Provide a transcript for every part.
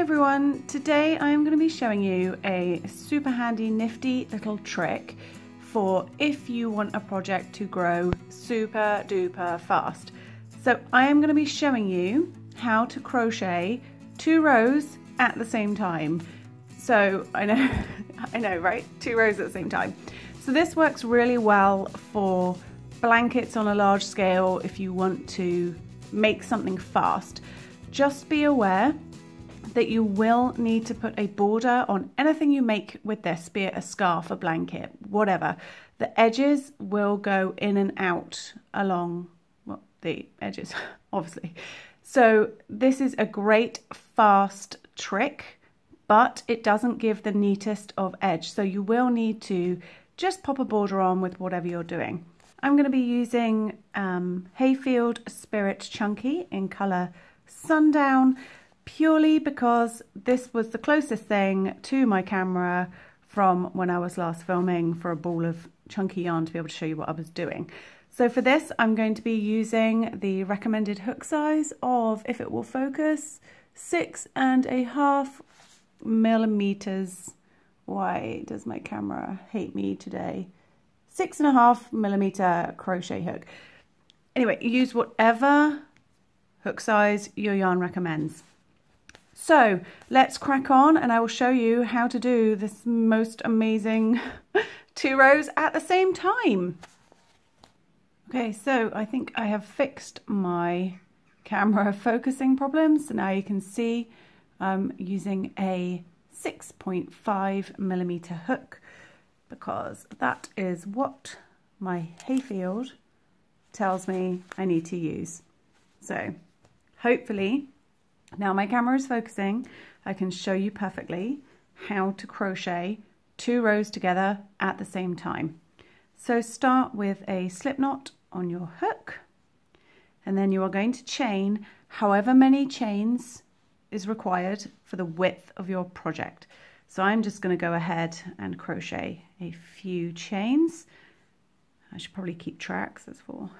everyone, today I'm going to be showing you a super handy nifty little trick for if you want a project to grow super duper fast. So I am going to be showing you how to crochet 2 rows at the same time. So I know, right? 2 rows at the same time. So this works really well for blankets on a large scale if you want to make something fast. Just be aware that you will need to put a border on anything you make with this, be it a scarf, a blanket, whatever. The edges will go in and out along, well, the edges, obviously. So this is a great fast trick, but it doesn't give the neatest of edge. So you will need to just pop a border on with whatever you're doing. I'm going to be using Hayfield Spirit Chunky in colour Sundown, purely because this was the closest thing to my camera from when I was last filming for a ball of chunky yarn to be able to show you what I was doing. So for this, I'm going to be using the recommended hook size of, if it will focus, 6.5 millimeters. Why does my camera hate me today? 6.5 millimeter crochet hook. Anyway, use whatever hook size your yarn recommends. So let's crack on and I will show you how to do this most amazing 2 rows at the same time. Okay, so I think I have fixed my camera focusing problems. So now you can see I'm using a 6.5 millimeter hook because that is what my Hayfield tells me I need to use. So hopefully, now my camera is focusing, I can show you perfectly how to crochet 2 rows together at the same time. So start with a slip knot on your hook, and then you are going to chain however many chains is required for the width of your project. So I'm just going to go ahead and crochet a few chains. I should probably keep track, so it's 4.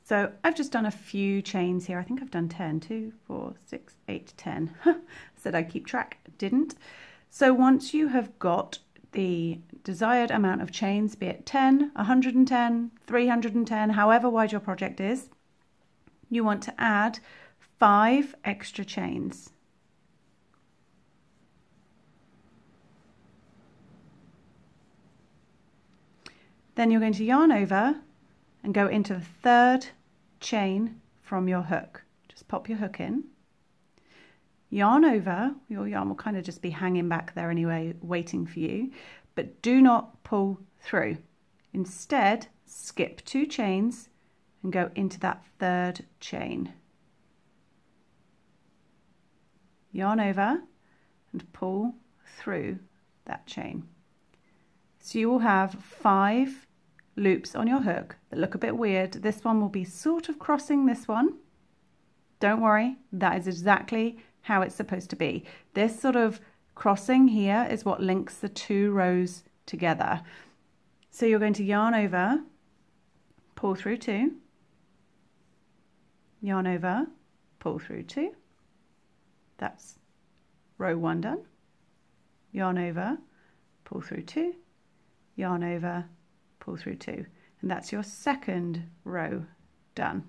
So I've just done a few chains here. I think I've done 10, 2, 4, 6, 8, 10. I said I'd keep track, didn't. So once you have got the desired amount of chains, be it 10, 110, 310, however wide your project is, you want to add 5 extra chains. Then you're going to yarn over and go into the 3rd chain from your hook. Just pop your hook in, yarn over, your yarn will kind of just be hanging back there anyway, waiting for you, but do not pull through. Instead, skip 2 chains and go into that 3rd chain. Yarn over and pull through that chain. So you will have 5 loops on your hook that look a bit weird. This one will be sort of crossing this one. Don't worry, that is exactly how it's supposed to be. This sort of crossing here is what links the 2 rows together. So you're going to yarn over, pull through 2, yarn over, pull through 2. That's row 1 done. Yarn over, pull through 2, yarn over, pull through 2, and that's your 2nd row done.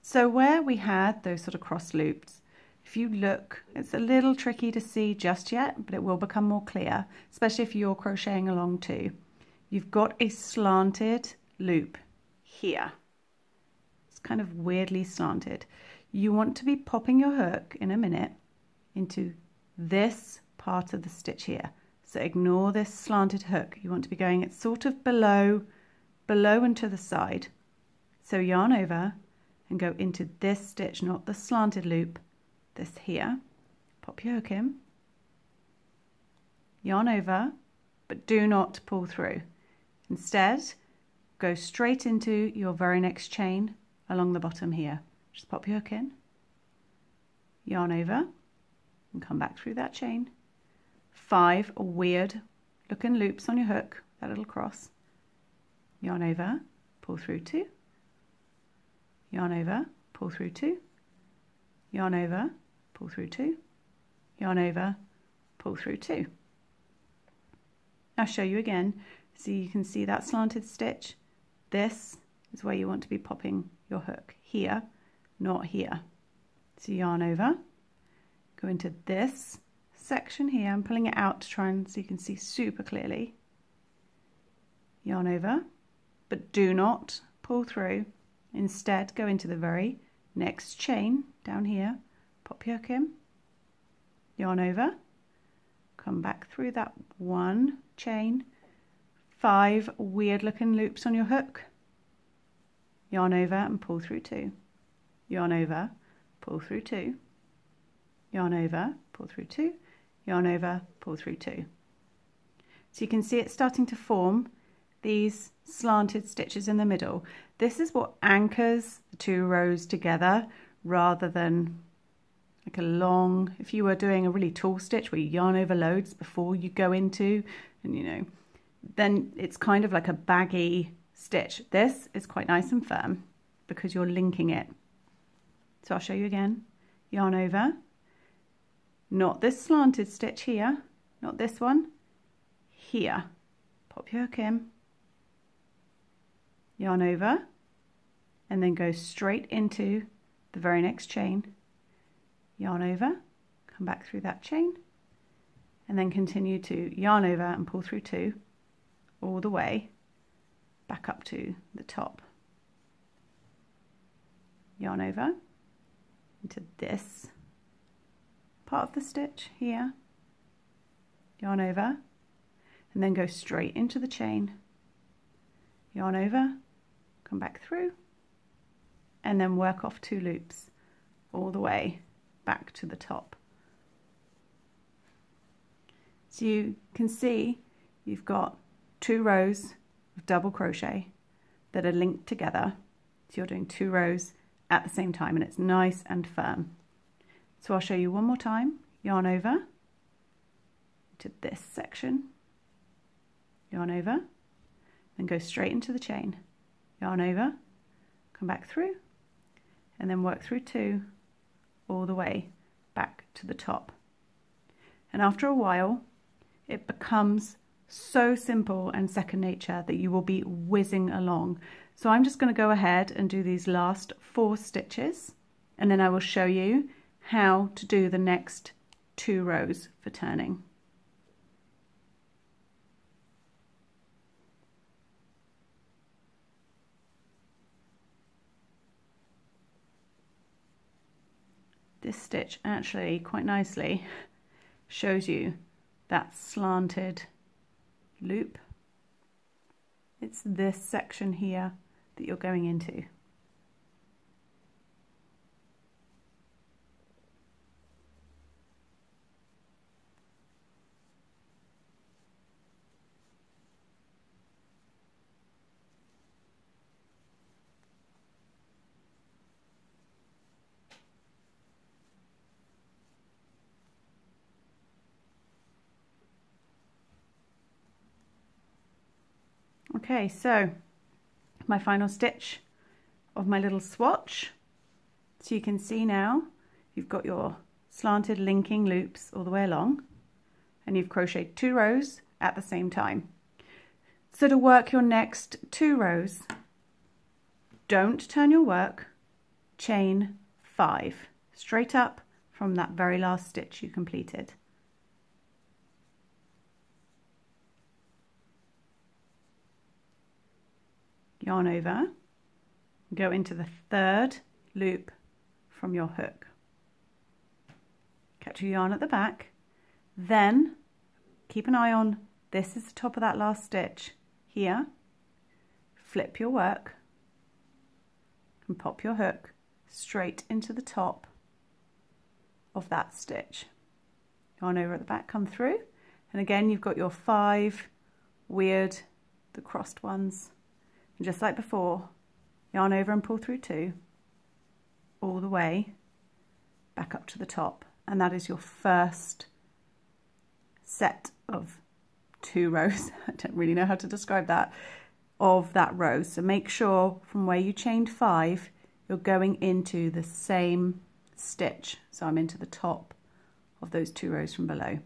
So where we had those sort of cross loops, if you look, it's a little tricky to see just yet, but it will become more clear, especially if you're crocheting along too. You've got a slanted loop here. It's kind of weirdly slanted. You want to be popping your hook in a minute into this part of the stitch here. So ignore this slanted hook. You want to be going it sort of below and to the side. So yarn over and go into this stitch, not the slanted loop, this here. Pop your hook in, yarn over, but do not pull through. Instead, go straight into your very next chain along the bottom here. Just pop your hook in, yarn over, and come back through that chain. 5 weird looking loops on your hook, that little cross. Yarn over, pull through 2, yarn over, pull through 2, yarn over, pull through 2, yarn over, pull through 2. I'll show you again so you can see that slanted stitch. This is where you want to be popping your hook, here, not here. So yarn over, go into this section here. I'm pulling it out to try and so you can see super clearly. Yarn over, but do not pull through. Instead, go into the very next chain down here, pop your hook in, yarn over, come back through that one chain, 5 weird looking loops on your hook, yarn over and pull through 2, yarn over, pull through 2, yarn over, pull through 2, yarn over, pull through 2. So you can see it starting to form these slanted stitches in the middle. This is what anchors the 2 rows together rather than like a long, if you were doing a really tall stitch where you yarn over loads before you go into, and you know, then it's kind of like a baggy stitch. This is quite nice and firm because you're linking it. So I'll show you again. Yarn over, not this slanted stitch here, not this one, here. Pop your hook in, yarn over, and then go straight into the very next chain, yarn over, come back through that chain, and then continue to yarn over and pull through 2 all the way back up to the top. Yarn over into this part of the stitch here, yarn over, and then go straight into the chain, yarn over, come back through, and then work off 2 loops all the way back to the top. So you can see you've got 2 rows of double crochet that are linked together. So you're doing 2 rows at the same time and it's nice and firm. So I'll show you one more time. Yarn over to this section, yarn over, then go straight into the chain, yarn over, come back through, and then work through 2 all the way back to the top. And after a while it becomes so simple and second nature that you will be whizzing along. So I'm just going to go ahead and do these last 4 stitches and then I will show you how to do the next 2 rows for turning. This stitch actually quite nicely shows you that slanted loop. It's this section here that you're going into. Okay, so my final stitch of my little swatch. So you can see now you've got your slanted linking loops all the way along and you've crocheted 2 rows at the same time. So to work your next 2 rows, don't turn your work, chain 5 straight up from that very last stitch you completed. Yarn over, go into the 3rd loop from your hook. Catch your yarn at the back, then keep an eye on, this is the top of that last stitch here, flip your work and pop your hook straight into the top of that stitch. Yarn over at the back, come through, and again you've got your 5 weird, the crossed ones. And just like before, yarn over and pull through 2 all the way back up to the top, and that is your first set of 2 rows. I don't really know how to describe that, of that row. So make sure from where you chained 5 you're going into the same stitch. So I'm into the top of those 2 rows from below.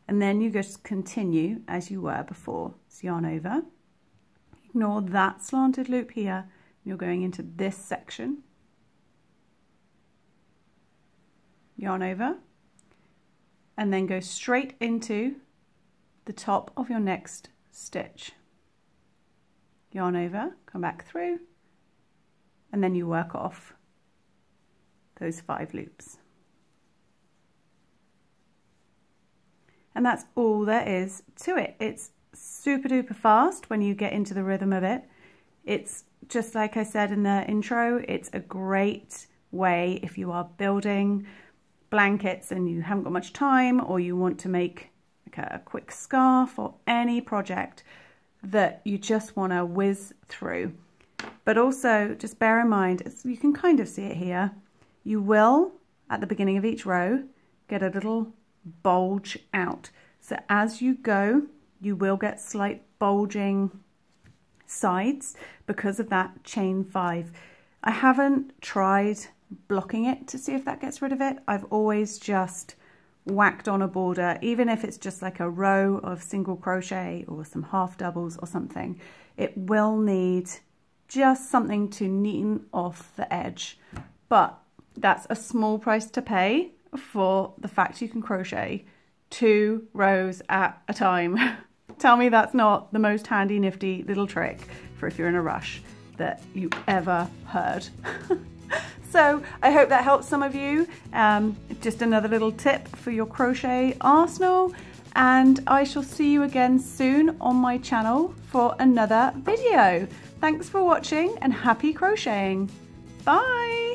And then you just continue as you were before. So yarn over, ignore that slanted loop here, you're going into this section, yarn over, and then go straight into the top of your next stitch. Yarn over, come back through, and then you work off those 5 loops. And that's all there is to it. It's super duper fast when you get into the rhythm of it. It's just like I said in the intro, it's a great way if you are building blankets and you haven't got much time, or you want to make like a quick scarf or any project that you just want to whiz through. But also just bear in mind, you can kind of see it here, you will at the beginning of each row get a little bulge out. So as you go, you will get slight bulging sides because of that chain 5. I haven't tried blocking it to see if that gets rid of it. I've always just whacked on a border, even if it's just like a row of single crochet or some half doubles or something. It will need just something to neaten off the edge, but that's a small price to pay for the fact you can crochet 2 rows at a time. Tell me that's not the most handy nifty little trick for if you're in a rush that you ever heard. So I hope that helps some of you. Just another little tip for your crochet arsenal, and I shall see you again soon on my channel for another video. Thanks for watching and happy crocheting. Bye.